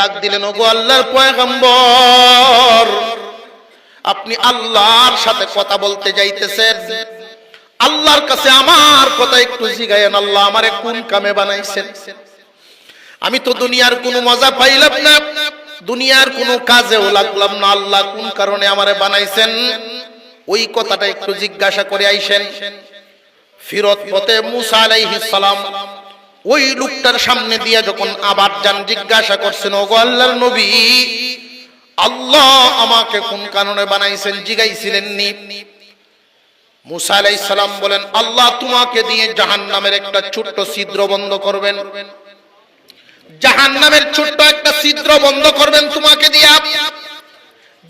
ডাক দিলেন, ওগো আল্লাহর পয়গম্বর, আপনি আল্লাহর সাথে কথা বলতে যাইতেছেন, আল্লাহর কাছে আমার কথা একটু জিগায়েন, আল্লাহ আমারে কোন কামে বানাইছেন? আমি তো দুনিয়ার কোনো মজা পাইলাম না, দুনিয়ার কোনো কাজেও লাগলাম না, আল্লাহ কোন কারণে আমারে বানাইছেন ওই কথাটা একটু জিজ্ঞাসা করে আইসেন। ফিরত পথে মুসা আলাইহিস সালাম ওই লোকটার সামনে দিয়ে যখন আবার যান, জিজ্ঞাসা করছেন, ওগো আল্লাহর নবী, আল্লাহ আমাকে কোন কারণে বানাইছেন জিগাইছিলেন নি? মুসা আলাইহিস সালাম বলেন, আল্লাহ তোমাকে দিয়ে জাহান্নামের একটা ছোট্ট ছিদ্র বন্ধ করবেন, জাহান্নামের ছোট্ট একটা ছিদ্র বন্ধ করবেন তোমাকে দিয়া।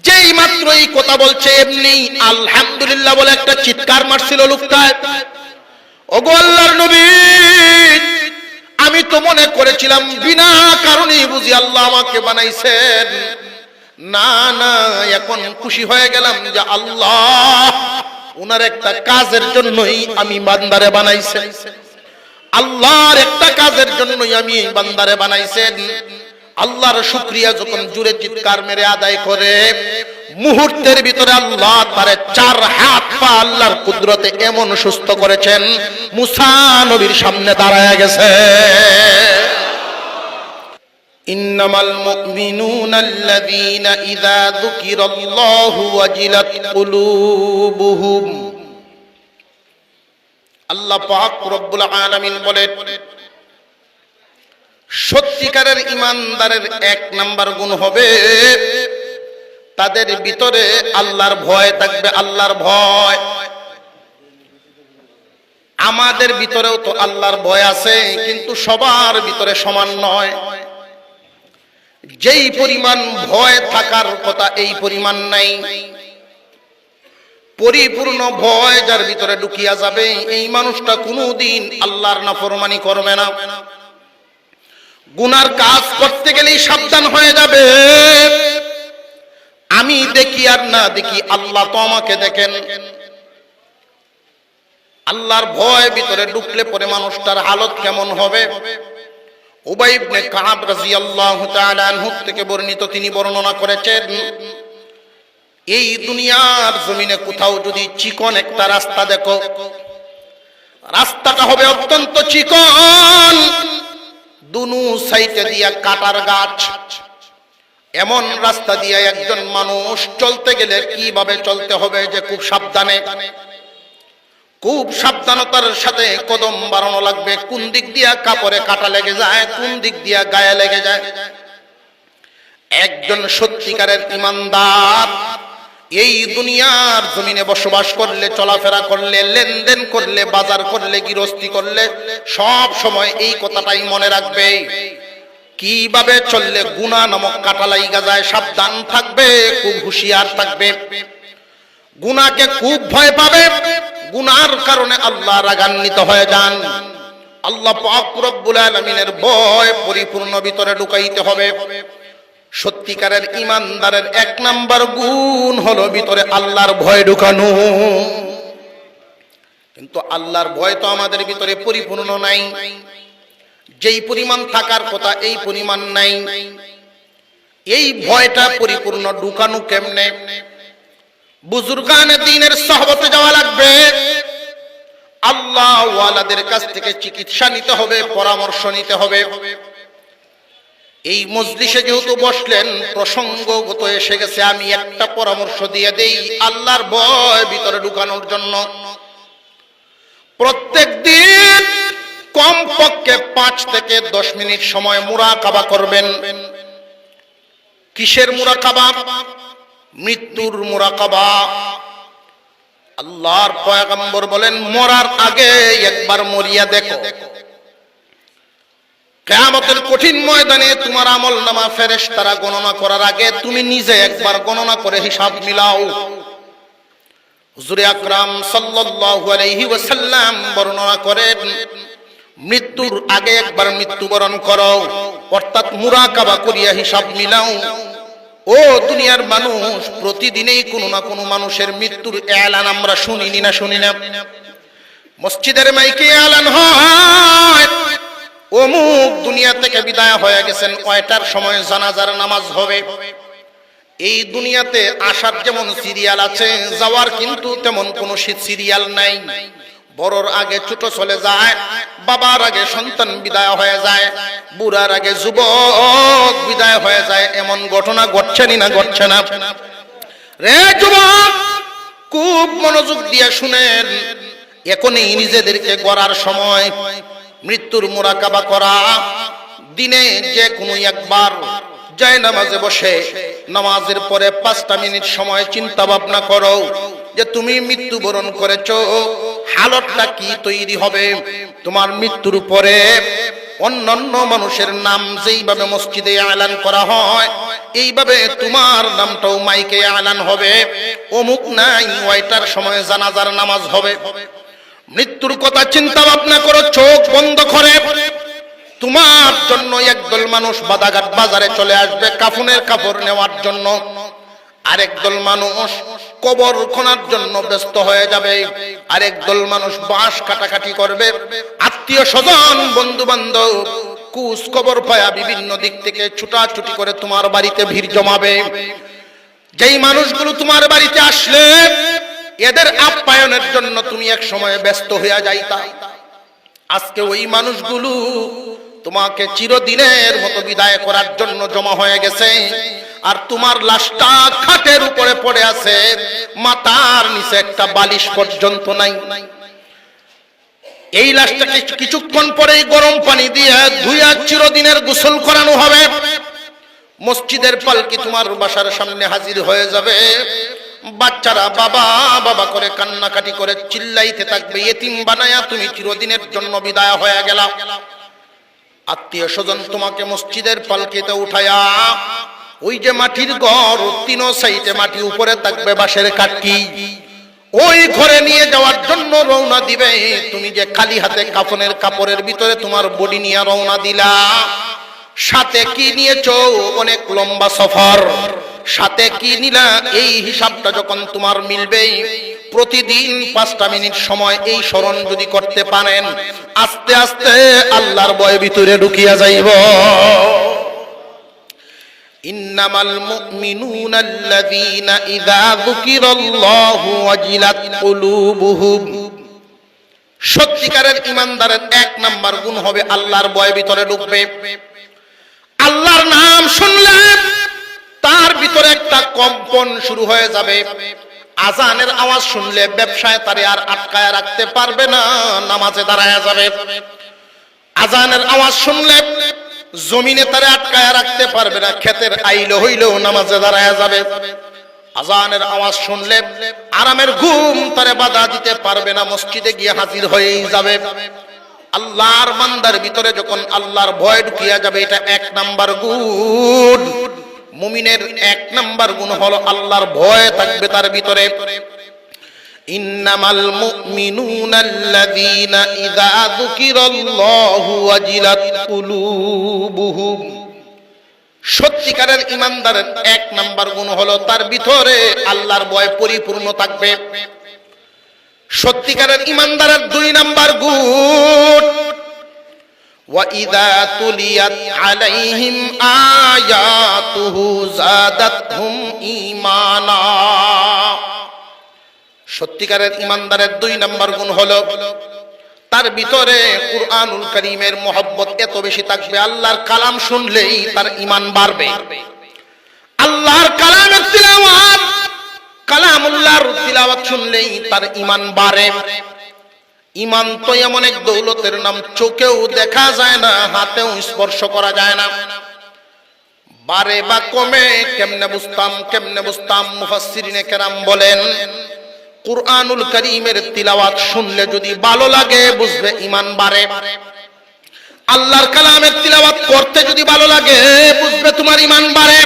যেই মাত্র এই কথা বলছে এমনি আলহামদুলিল্লাহ বলে একটা চিৎকার মারছিল লোকটা। ওগো আল্লাহর নবী, আমি তো মনে করেছিলাম বিনা কারণে বুঝি আল্লাহ আমাকে বানাইছেন, না না, এখন খুশি হয়ে গেলাম যে আল্লাহ ওনার একটা কাজের জন্যই আমি বান্দারে বানাইছেন, আল্লাহর একটা কাজের জন্যই আমি এই বান্দারে বানাইছেন। আল্লাহর শুকরিয়া যখন জুড়ে চিৎকার মেরে আদায় করে, মুহূর্তের ভিতরে আল্লাহ তার 4 হাত পা আল্লাহর কুদরতে এমন সুস্থ করেছেন, মুসা নবীর সামনে দাঁড়ায় গেছে। ইন্নামাল মুমিনুনা আল্লাযীনা ইযা যুকিরাল্লাহু ওয়াজিলাত কুলুবুহুম। আল্লাহ পাক রব্বুল আলামিন বলেন, সত্যিকারের ঈমানদারের 1 নাম্বার গুণ হবে তাদের ভিতরে আল্লাহর ভয় থাকবে, আল্লাহর ভয়। আমাদের ভিতরেও তো আল্লাহর ভয় আছে, কিন্তু সবার ভিতরে সমান নয়। যেই পরিমাণ ভয় থাকার কথা এই পরিমাণ নাই। পরিপূর্ণ ভয় যার ভিতরে ঢুকিয়া যাবে, এই মানুষটা কোনোদিন আল্লাহর নাফরমানি করবে না। গুনার কাজ করতে গেলেই সাবধান হয়ে যাবে, আমি দেখি আর না দেখি আল্লাহ তো আমাকে দেখেন। আল্লাহর ভয় ভিতরে ঢুকলে পরে মানুষটার হালত কেমন হবে? উবাই ইবনে কাব রাদিয়াল্লাহু তাআলা আনহু থেকে বর্ণিত, তিনি বর্ণনা করেছেন, এই দুনিয়ার জমিনে কোথাও যদি চিকন একটা রাস্তা দেখো, রাস্তাটা হবে অত্যন্ত চিকন, দুনু সাইডে দিয়া কাটার গাছ। এমন রাস্তা দিয়ে একজন মানুষ চলতে গেলে কিভাবে চলতে হবে যে খুব সাবধানে, খুব সাবধানতার সাথে কদম বাড়ানো লাগবে। কোন দিক দিয়া কাপড়ে কাটা লেগে যায়, কোন দিক দিয়া গায়ে লেগে যায়। একজন সত্যিকারের ঈমানদার এই দুনিয়ার জমিনে বসবাস করলে, চলাফেরা করলে, লেনদেন করলে, বাজার করলে, গৃহস্থী করলে সব সময় এই কথাটাই মনে রাখবে, কিভাবে চললে গুনাহ নামক কাঁটা লাইগা যায়। সাবধান থাকবে, খুব হুঁশিয়ার থাকবে, গুনাহকে খুব ভয় পাবে। গুনার কারণে আল্লাহ রাগান্বিত হয়ে যান। আল্লাহ পাক রব্বুল আলামিনের ভয় পরিপূর্ণ ভিতরে ঢুকাইতে হবে। সত্যিকারের ঈমানদারের 1 নাম্বার গুণ হলো ভিতরে আল্লাহর ভয় ঢুকানো। কিন্তু আল্লাহর ভয় তো আমাদের ভিতরে পরিপূর্ণ নাই, যেই পরিমাণ থাকার কথা এই পরিমাণ নাই। এই ভয়টা পরিপূর্ণ ঢুকানো কেমনে? বুজুর্গানে দ্বীনের সোহবতে যাওয়া লাগবে, আল্লাহ ওয়ালাদের কাছ থেকে চিকিৎসা নিতে হবে, পরামর্শ নিতে হবে। এই মজলিসে যেহেতু বসলেন, প্রসঙ্গগত এসে গেছে, আমি একটা পরামর্শ দিয়ে দেই আল্লাহর ভয় ভিতরে ঢুকানোর জন্য। প্রত্যেক দিন কমপক্ষে 5 থেকে 10 মিনিট সময় মুরাকাবা করবেন। কিসের মুরাকাবা? মৃত্যুর মুরাকাবা। আল্লাহর পয়গম্বর বলেন, মরার আগে একবার মরিয়া দেখো। কিয়ামতের কঠিন ময়দানে তোমার আমলনামা ফেরেশতারা গণনা করার আগে তুমি নিজে একবার গণনা করে হিসাব মিলাও। হুজুর আকরাম সাল্লাল্লাহু আলাইহি ওয়াসাল্লাম বর্ণনা করেন, মৃত্যুর আগে একবার মৃত্যুবরণ করো, অর্থাৎ মুরাকাবা করিয়া হিসাব মিলাও। ও দুনিয়ার মানুষ, প্রতিদিনই কোনো না কোনো মানুষের মৃত্যুর এলান আমরা শুনি না? মসজিদের মাইকে এলান হয়, অমুক দুনিয়া থেকে বিদায় হয়ে গেছেন, কয়টার সময় জানাজার নামাজ হবে। এই দুনিয়াতে আসার যেমন সিরিয়াল আছে, যাওয়ার কিন্তু তেমন কোনো সিরিয়াল নাই। বড়র আগে ছোট চলে যায়, বাবার আগে সন্তান বিদায় হয়ে যায়, বুড়ার আগে যুবক বিদায় হয়ে যায়। এমন ঘটনা ঘটছেনি না ঘটছে না? রে যুবক, খুব মনোযোগ দিয়ে শুনেন, এখনই নিজেদেরকে গড়ার সময়। মৃত্যুর মুরাকাবা করা, দিনে যে কোনো একবার যায় নামাজে বসে নামাজের পরে 5টা মিনিট সময় চিন্তা ভাবনা করো যে তুমি মৃত্যুবরণ করেছো, হালতটা কি তৈরি হবে। তোমার মৃত্যুর পরে অন্যান্য মানুষের নাম যেইভাবে মসজিদে এলান করা হয়, এইভাবে তোমার নামটাও মাইকে এলান হবে। অমুক নাই ওইটার সময় জানাজার নামাজ হবে। মৃত্যুর কথা চিন্তা ভাবনা করো, চোখ বন্ধ করে। তোমার জন্য একদল মানুষ বাদাঘাট বাজারে চলে আসবে কাফনের কাপড় নেওয়ার জন্য, আরেক দল মানুষ কবর খোঁড়ার জন্য ব্যস্ত হয়ে যাবে, আরেক দল মানুষ বাঁশ কাটাকাটি করবে। আত্মীয় স্বজন বন্ধু বান্ধব কুস কবর পায়া বিভিন্ন দিক থেকে ছুটাছুটি করে তোমার বাড়িতে ভিড় জমাবে। যেই মানুষগুলো তোমার বাড়িতে আসলে এদের আপ্যায়নের জন্য তুমি এক সময় ব্যস্ত হয়ে যাইতা, আজকে ওই মানুষগুলো তোমাকে চিরদিনের মতো বিদায় করার জন্য জমা হয়ে গেছে। আর তোমার লাশটা খাটের উপরে পড়ে আছে, মাথার নিচে একটা বালিশ পর্যন্ত নাই। এই লাশটাকে কিছুক্ষণ পরেই গরম পানি দিয়ে ধুইয়া চিরদিনের গোসল করানো হবে। মসজিদের পালকি তোমার বাসার সামনে হাজির হয়ে যাবে। বাচ্চারা বাবা বাবা করে কান্নাকাটি করে চিল্লাইতে থাকবে, এতিম বানায়া তুমি চিরদিনের জন্য বিদায় হয়ে গেলা। আত্মীয় স্বজন তোমাকে মসজিদের পালকিতে উঠায়া ওই যে মাটির ঘর, 3 সাইডে মাটি, উপরে থাকবে বাঁশের কাঠি, ওই ঘরে নিয়ে যাওয়ার জন্য রওনা দিবে। তুমি যে খালি হাতে কাফনের কাপড়ের ভিতরে তোমার বডি নিয়ে রওনা দিলা, সাথে কি নিয়েছো? অনেক লম্বা সফর। সাথে কি নিলা? এই হিসাবটা যখন তোমার মিলবে, প্রতিদিন 5টা মিনিট সময় এই স্মরণ যদি করতে পারেন, আস্তে আস্তে আল্লাহর ভয় ভিতরে ঢুকিয়া যাইব। ইন্নামাল মুমিনুনা আল্লাযীনা ইযা যুকিরাল্লাহু ওয়াজিলাত কুলুবুহুম। সত্যিকারের ঈমানদারের 1 নাম্বার গুণ হবে আল্লাহর ভয় ভিতরে ঢুকবে। আল্লাহর নাম শুনলে তার ভিতরে একটা কম্পন শুরু হয়ে যাবে। আজানের আওয়াজ শুনলে ব্যবসায় তারে আর আটকায় রাখতে পারবে না, নামাজে দাঁড়ায় যাবে। আজানের আওয়াজ শুনলে জমিনে তারে আটকায় রাখতে পারবে না, ক্ষেতের আইলো হইলেও নামাজে দাঁড়ায় যাবে। আজানের আওয়াজ শুনলে আরামের ঘুম তারে বাধা দিতে পারবে না, মসজিদে গিয়ে হাজির হয়েই যাবে। আল্লাহর বান্দার ভিতরে যখন আল্লাহর ভয় ঢুকিয়া যাবে, এটা 1 নাম্বার গুণ। মুমিনের 1 নাম্বার গুণ হলো আল্লাহর ভয় থাকবে তার ভিতরে। ইন্নামাল মুমিনুনা আল্লাযীনা ইযা যুকিরাল্লাহু ওয়াজিলাত কুলুবুহুম। সত্যিকারের ঈমানদারের 1 নাম্বার গুণ হলো তার ভিতরে আল্লাহর ভয় পরিপূর্ণ থাকবে। সত্যিকারের ঈমানদারের 2 নাম্বার গুণ, وَإِذَا تُلِيَتْ عَلَيْهِمْ آيَاتُهُ زَادَتْهُمْ إِيمَانًا। সত্যিকারের ঈমানদারের 2 নাম্বার গুণ হলো তার ভিতরে কুরআনুল কারীমের মহব্বত এত বেশি থাকবে, আল্লাহর কালাম শুনলেই তার ঈমান বাড়বে। আল্লাহর কালামের তিলাওয়াত, কালামুল্লাহর তিলাওয়াত শুনলেই তার ঈমান বাড়ে। ঈমান তো এমন এক দৌলতের নাম, চোখেও দেখা যায় না, হাতেও স্পর্শ করা যায় না। বাড়ে বা কমে কেমনে বুঝতাম? মুফাসসিরিনে কেরাম বলেন, কুরআনুল কারীমের তিলাওয়াত শুনলে যদি ভালো লাগে বুঝবে ঈমান বাড়ে। আল্লাহর কালামের তিলাওয়াত করতে যদি ভালো লাগে বুঝবে তোমার ঈমান বাড়ে।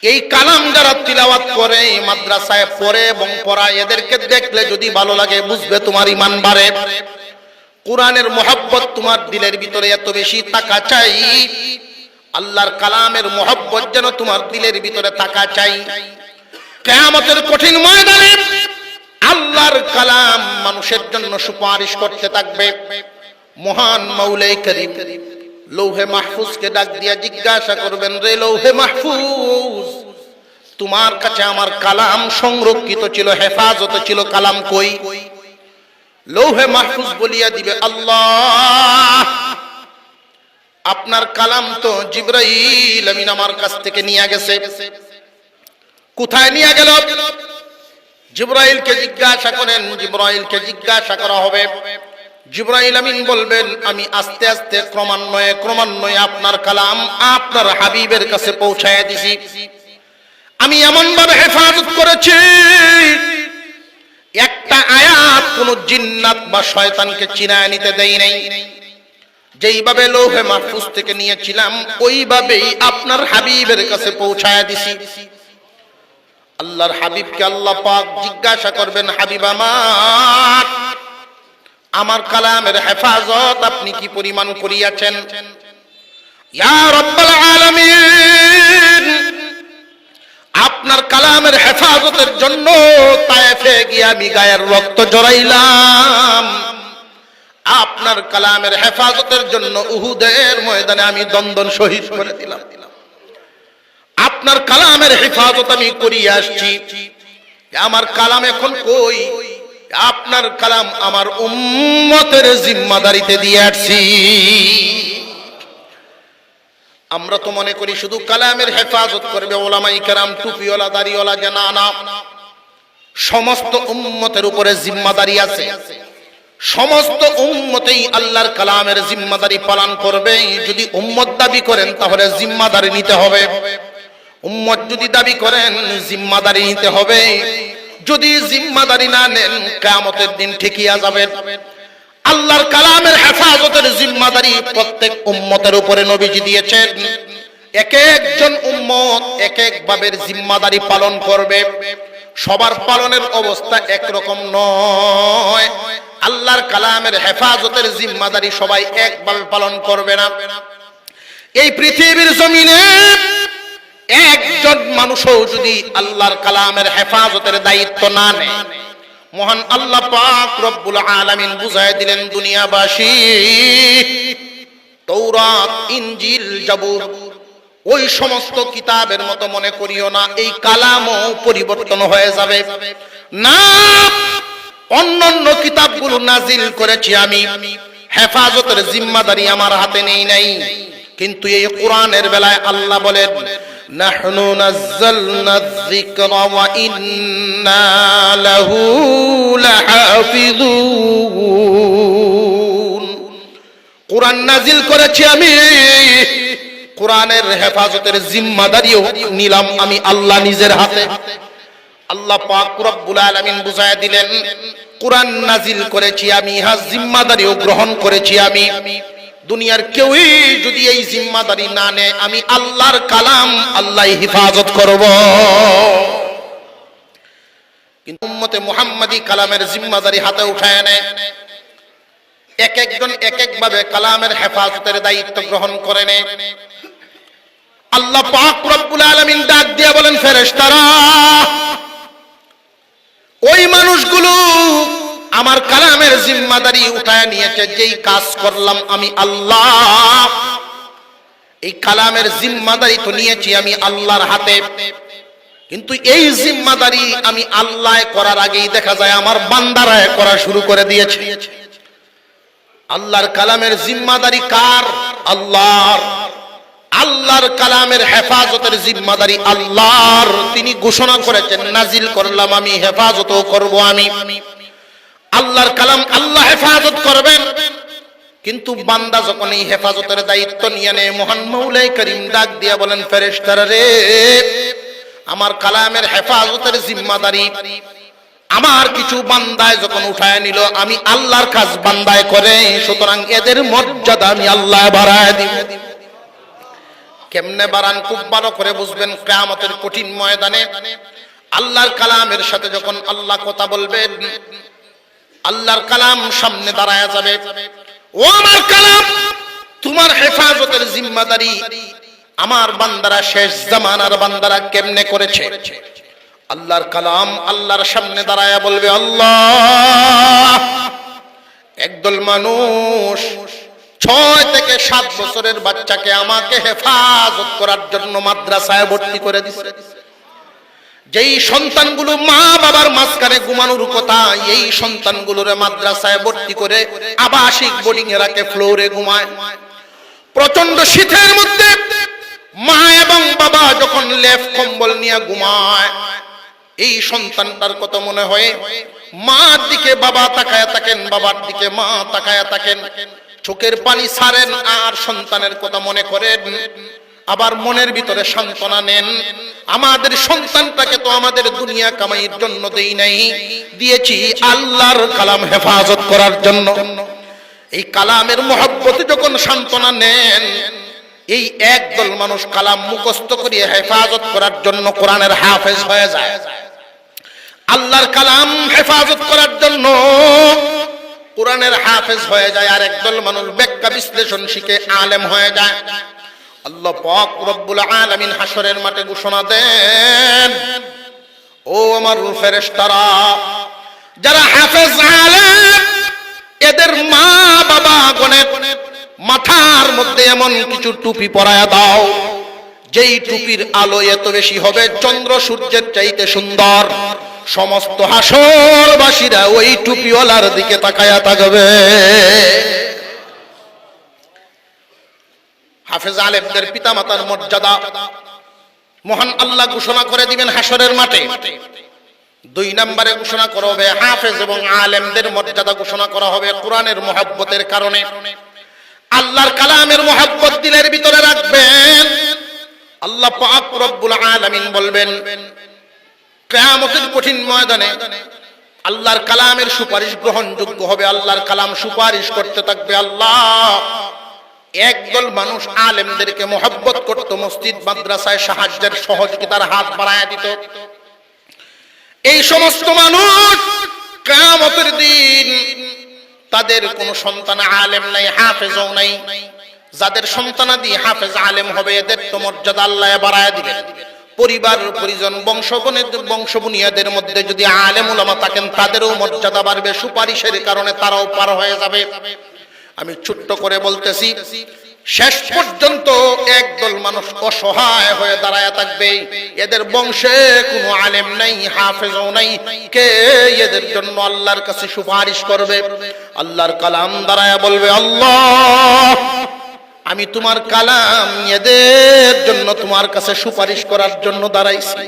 এই কালাম যারা তিলাওয়াত করে, মাদ্রাসায় পড়ে এবং পড়ায়, এদেরকে দেখলে যদি ভালো লাগে বুঝবে তোমার ঈমান বাড়ে। কোরআনের মহব্বত তোমার দিলের ভিতরে এত বেশি থাকা চাই, আল্লাহর কালামের মহব্বত যেন তোমার দিলের ভিতরে থাকা চাই। কিয়ামতের কঠিন ময়দানে আল্লাহর কালাম মানুষের জন্য সুপারিশ করতে থাকবে। মহান মাওলাই করিম লৌহে মাহফুজকে ডাক দিয়া জিজ্ঞাসা করবেন, রে লৌহে মাহফুজ, তোমার কাছে আমার কালাম সংরক্ষিত ছিল, হেফাজত ছিল, কালাম কই? লৌহে মাহফুজ বলিয়া দিবে, আল্লাহ, আপনার কালাম তো জিবরাইল আমিন আমার কাছ থেকে নিয়ে গেছে। কোথায় নিয়ে গেল? জিবরাইলকে জিজ্ঞাসা করেন। জিবরাইলকে জিজ্ঞাসা করা হবে। জিবরাইল আমিন বলবেন, আমি আস্তে আস্তে ক্রমান্বয়ে আপনার কালাম আপনার হাবিবের কাছে পৌঁছায়া দিছি। আমি এমন ভাবে হেফাজত করেছি, একটা আয়াত কোন জিন্নাত বা শয়তানকে চিনায় নিতে দেই নাই। যেইভাবে লৌহে মাহফুজ থেকে নিয়েছিলাম ওইভাবেই আপনার হাবিবের কাছে পৌঁছায়া দিছি। আল্লাহর হাবিবকে আল্লাহ পাক জিজ্ঞাসা করবেন, হাবিব আমার কালামের হেফাজত আপনি কি পরিমাণ করিয়াছেন? ইয়া রাব্বাল আলামিন, আপনার কালামের হেফাজতের জন্য তায়েফে গিয়ে আমি গায়ের রক্ত জড়াইলাম। আপনার কালামের হেফাজতের জন্য উহুদের ময়দানে আমি দন্দন শহীদ করে দিলাম। আপনার কালামের হেফাজত আমি করিয়ে আসছি। আমার কালাম এখন কই? আপনার কালাম আমার উম্মতের জিম্মাদারিতে দিয়ে আসছি। আমরা তো মনে করি শুধু কালামের হেফাজত করবে ওলামায়ে কেরাম, টুপিওয়ালা, দাড়িওয়ালা, যে না না, সমস্ত উম্মতের উপরে জিম্মাদারি আছে। সমস্ত উম্মতেই আল্লাহর কালামের জিম্মাদারি পালন করবে। যদি উম্মত দাবি করেন তাহলে জিম্মাদারি নিতে হবে। উম্মত যদি দাবি করেন জিম্মাদারি নিতে হবে। যদি জিম্মাদারি না নেন কিয়ামতের দিন ঠিকিয়া যাবেন। আল্লাহর কালামের হেফাজতের জিম্মাদারি প্রত্যেক উম্মতের উপরে নবীজি দিয়েছেন। এক একজন উম্মত এক এক ভাবের জিম্মাদারি পালন করবে। সবার পালনের অবস্থা একরকম নয়। আল্লাহর কালামের হেফাজতের জিম্মাদারি সবাই একভাবে পালন করবে না। এই পৃথিবীর জমিনে একজন মানুষও যদি আল্লাহর কালামের হেফাজতের দায়িত্ব না নেয়, মহান আল্লাহ পাক রব্বুল আলামিন বুঝায় দিলেন দুনিয়াবাসী, তাওরাত, ইনজিল, জাবুর ওই সমস্ত কিতাবের মতো মনে করিও না এই কালামও পরিবর্তন হয়ে যাবে না। অন্যান্য কিতাবগুলো নাজিল করেছি আমি, হেফাজতের জিম্মাদারি আমার হাতে নেই নাই। কিন্তু এই কোরআনের বেলায় আল্লাহ বলেন, নাহনু নাযালনা যিকরা ওয়া ইন্না লাহু লাহাফিজুন। কোরআন নাজিল করেছি আমি, কোরআনের হেফাজতের জিম্মাদারিও নিলাম আমি আল্লাহ নিজের হাতে। আল্লাহ পাক রব্বুল আলামিন বুঝায় দিলেন, কোরআন নাজিল করেছি আমি, ইহা জিম্মাদারিও গ্রহণ করেছি আমি। দুনিয়ার কেউই যদি এই জিম্মাদারি না নেয়, আমি আল্লাহর কালাম আল্লাহ হিফাজত করব। কিন্তু উম্মতে মুহাম্মাদি কালামের জিম্মাদারি হাতে উঠায় নেয়। এক একজন এক এক ভাবে কালামের হেফাজতের দায়িত্ব গ্রহণ করে নেয়। আল্লাহ পাক রব্বুল আলামিন ডাক দিয়ে বলেন, ফেরেশতারা, ওই মানুষগুলো আমার কালামের জিম্মাদারি উঠায় নিয়েছে। যেই কাজ করলাম আমি আল্লাহ, এই কালামের জিম্মাদারি তো নিয়েছি আমি আল্লাহর হাতে। কিন্তু এই জিম্মাদারি আমি আল্লাহ করার আগেই দেখা যায় আমার বান্দারা করা শুরু করে দিয়েছে। আল্লাহর কালামের জিম্মাদারি কার? আল্লাহর। আল্লাহর কালামের হেফাজতের জিম্মাদারি আল্লাহর। তিনি ঘোষণা করেছেন, নাজিল করলাম আমি, হেফাজতও করব আমি। আল্লাহর কালাম আল্লাহ হেফাজত করবেন। কিন্তু বান্দা যখন এই হেফাজতের দায়িত্ব নিয়ে নেয়, মহান মাওলাই করিম ডাক দিয়া বলেন, ফেরেশতারা রে, আমার কালামের হেফাজতের জিম্মাদারি আমার কিছু বান্দায় যখন উঠায় নিল, আমি আল্লাহর কাজ বান্দায় করে, সুতরাং এদের মর্যাদা আমি আল্লাহ বাড়ায় দিব। কেমনে বাড়ান? খুব ভালো করে বুঝবেন। কিয়ামতের কঠিন ময়দানে আল্লাহর কালামের সাথে যখন আল্লাহ কথা বলবেন, আল্লাহর কালাম সামনে দাঁড়ায় যাবে। ও আমার কালাম, তোমার হেফাজতের জিম্মাদারি আমার বান্দারা, শেষ জামানার বান্দারা কেমনে করেছে? আল্লাহর কালাম আল্লাহর সামনে দাঁড়ায় বলবে, আল্লাহ, একদল মানুষ 6 থেকে 7 বছরের বাচ্চাকে আমাকে হেফাজত করার জন্য মাদ্রাসায় ভর্তি করে দিছে। যেই সন্তানগুলো মা বাবার মাঝখানে ঘুমানোর কথা, এই সন্তানগুলোরে মাদ্রাসায় ভর্তি করে আবাসিক বোর্ডিং এ রাখে, ফ্লোরে ঘুমায়। প্রচন্ড শীতের মধ্যে মা এবং বাবা যখন লেপ কম্বল নিয়ে ঘুমায়, এই সন্তানটার কথা মনে হয়, মার দিকে বাবা তাকায়া থাকেন, বাবার দিকে মা তাকায়া থাকেন, চোখের পানি ছাড়েন আর সন্তানের কথা মনে করেন। আবার মনের ভিতরে সান্ত্বনা নেন, আমাদের সন্তানটাকে তো আমাদের দুনিয়া কামাইয়ের জন্য দেই নাই, দিয়েছি আল্লাহর কালাম হেফাজত করার জন্য। এই কালামের মহব্বতে যখন সান্ত্বনা নেন, এই একদল মানুষ কালাম মুখস্থ করিয়ে হেফাজত করার জন্য কোরআনের হাফেজ হয়ে যায়। আল্লাহর কালাম হেফাজত করার জন্য কোরআনের হাফেজ হয়ে যায়, আর একদল মানুষ ব্যাখ্যা বিশ্লেষণ শিখে আলেম হয়ে যায়। আল্লাহ পাক রব্বুল আলামিন হাশরের মাঠে ঘোষণা দেন, ও আমার ফেরেশতারা, যারা হাফেজ আলেম, এদের মা বাবা গণের মাথার মধ্যে এমন কিছু টুপি পরায়া দাও, যেই টুপির আলো এত বেশি হবে চন্দ্র সূর্যের চাইতে সুন্দর। সমস্ত হাশরবাসীরা ওই টুপিওয়ালার দিকে তাকায়া থাকবে। হাফেজ আলেমদের পিতামাতার মর্যাদা মহান আল্লাহ ঘোষণা করে দিবেন হাশরের মাঠে। 2 নম্বরে ঘোষণা করা হবে হাফেজ এবং আলেমদের মর্যাদা ঘোষণা করা হবে কোরআনের মহব্বতের কারণে। আল্লাহর কালামের মহব্বত দিলের ভিতরে রাখবেন, আল্লাহ পাক রব্বুল আলামিন বলবেন কিয়ামতের কঠিন ময়দানে আল্লাহর কালামের সুপারিশ গ্রহণযোগ্য হবে। আল্লাহর কালাম সুপারিশ করতে থাকবে, আল্লাহ একদল মানুষ আলেমদেরকে মহব্বত করত, মসজিদ মাদ্রাসায় সাহায্যের সহযোগিতার হাত বাড়ায় দিত। এই সমস্ত মানুষ কিয়ামতের দিন তাদের কোনো সন্তান আলেম নাই, হাফেজও নাই। যাদের সন্তানাদি হাফেজ আলেম হবে, এদের তো মর্যাদা আল্লাহ বাড়ায় দিবেন। পরিবার পরিজন বংশবুনিয়াদের মধ্যে যদি আলেম উলামা থাকেন, তাদেরও মর্যাদা বাড়বে, সুপারিশের কারণে তারাও পার হয়ে যাবে। আমি ছোট্ট করে বলতেছি, শেষ পর্যন্ত একদল মানুষ অসহায় হয়ে দাঁড়ায় থাকবে, এদের বংশে কোনো আলেম নাই, হাফেজও নাই, কে এদের জন্য আল্লাহর কাছে সুপারিশ করবে? আল্লাহর কালাম দাঁড়ায় বলবে, আল্লাহ আমি তোমার কালাম এদের জন্য তোমার কাছে সুপারিশ করার জন্য দাঁড়াইছি।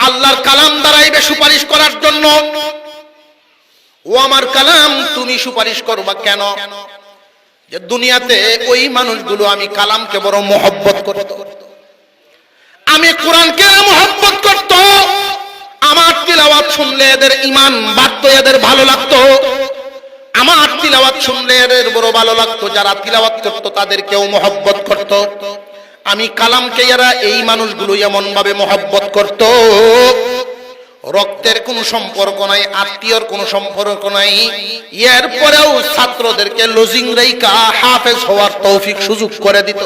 আল্লাহর কালাম দাঁড়াইবে সুপারিশ করার জন্য। ও আমার কালাম, তুমি সুপারিশ করবা কেন? যে দুনিয়াতে ওই মানুষগুলো আমি কালামকে বড় মহব্বত করত, আমি কোরআনকে মহব্বত করত, আমার তিলাওয়াত শুনলে এদের ঈমান বাড়তো, এদের ভালো লাগতো, আমার তিলাওয়াত শুনলে এদের বড় ভালো লাগতো। যারা তিলাওয়াত করত তাদেরকেও মহব্বত করত। আমি কালামকে এরা এই মানুষগুলো এমন ভাবে মহব্বত করত, রক্তের কোনো সম্পর্ক নাই, আত্মীয়র কোনো সম্পর্ক নাই, এরপরেও ছাত্রদেরকে লজিং রাইখা হাফেজ হওয়ার তৌফিক সুযোগ করে দিত।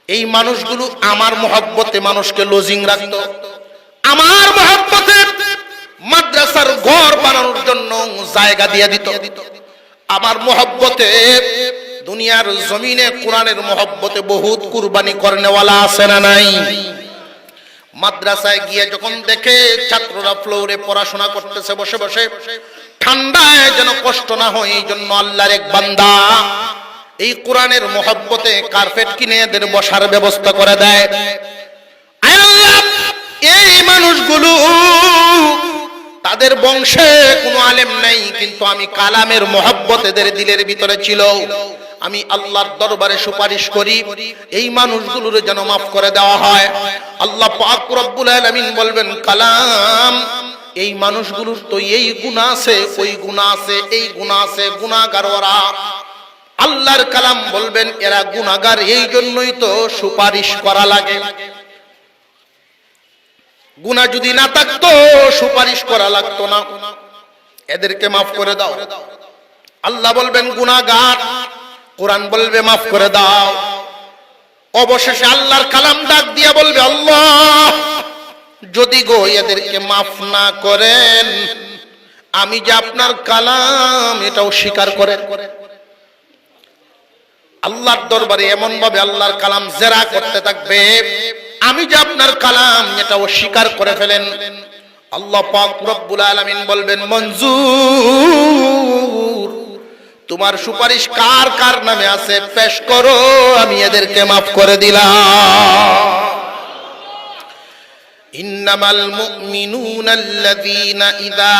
এই মানুষগুলো আমার মহব্বতে মানুষকে লজিং রাখত, আমার মহব্বতে মাদ্রাসার ঘর বানানোর জন্য জায়গা দিয়ে দিত, আমার মহব্বতে দুনিয়ার জমিনে কোরআনের মহব্বতে বহুত কুরবানি করনেওয়ালা আছে না নাই? মাদ্রাসায় গিয়ে যখন দেখে ছাত্ররা ফ্লোরে পড়াশোনা করতেছে বসে বসে, ঠান্ডায় যেন কষ্ট না হয় এই জন্য আল্লাহর এক বান্দা এই কোরআনের মহব্বতে কার্পেট কিনে এদের বসার ব্যবস্থা করে দেয়। আল্লাহ এই মানুষগুলো তাদের বংশে কোনো আলেম নাই, কিন্তু আমি কালামের মহব্বত এদের দিলের ভিতরে ছিল। আমি আল্লাহর দরবারে সুপারিশ করি এই মানুষগুলোর যেন মাফ করে দেওয়া হয়। আল্লাহ পাক রব্বুল আলামিন বলবেন, কালাম এই মানুষগুলোর তো এই গুনাহ আছে, ওই গুনাহ আছে, এই গুনাহ আছে, গুনাহগার ওরা। আল্লাহর কালাম বলবেন, এরা গুনাহগার, এই জন্যই তো সুপারিশ করা লাগে। গুনাহ যদি না থাকতো সুপারিশ করা লাগতো না, এদেরকে মাফ করে দাও। আল্লাহ বলবেন গুনাহগার, কোরআন বলবে মাফ করে দাও। অবশেষে আল্লাহর কালাম ডাক দিয়ে বলবে, আল্লাহ যদি গো এদেরকে মাফ না করেন, আমি যে আপনার কালাম এটাও স্বীকার করেন। আল্লাহর দরবারে এমন ভাবে আল্লাহর কালাম জেরা করতে থাকবে, আমি যে আপনার কালাম এটা অস্বীকার করে ফেলেন, আল্লাহ পাক রব্বুল আলামিন বলবেন মঞ্জুর, তোমার সুপারিশ কার কার নামে আছে পেশ করো, আমি এদেরকে মাফ করে দিলাম। ইন্নামাল মুমিনুনা আল্লাযীনা ইযা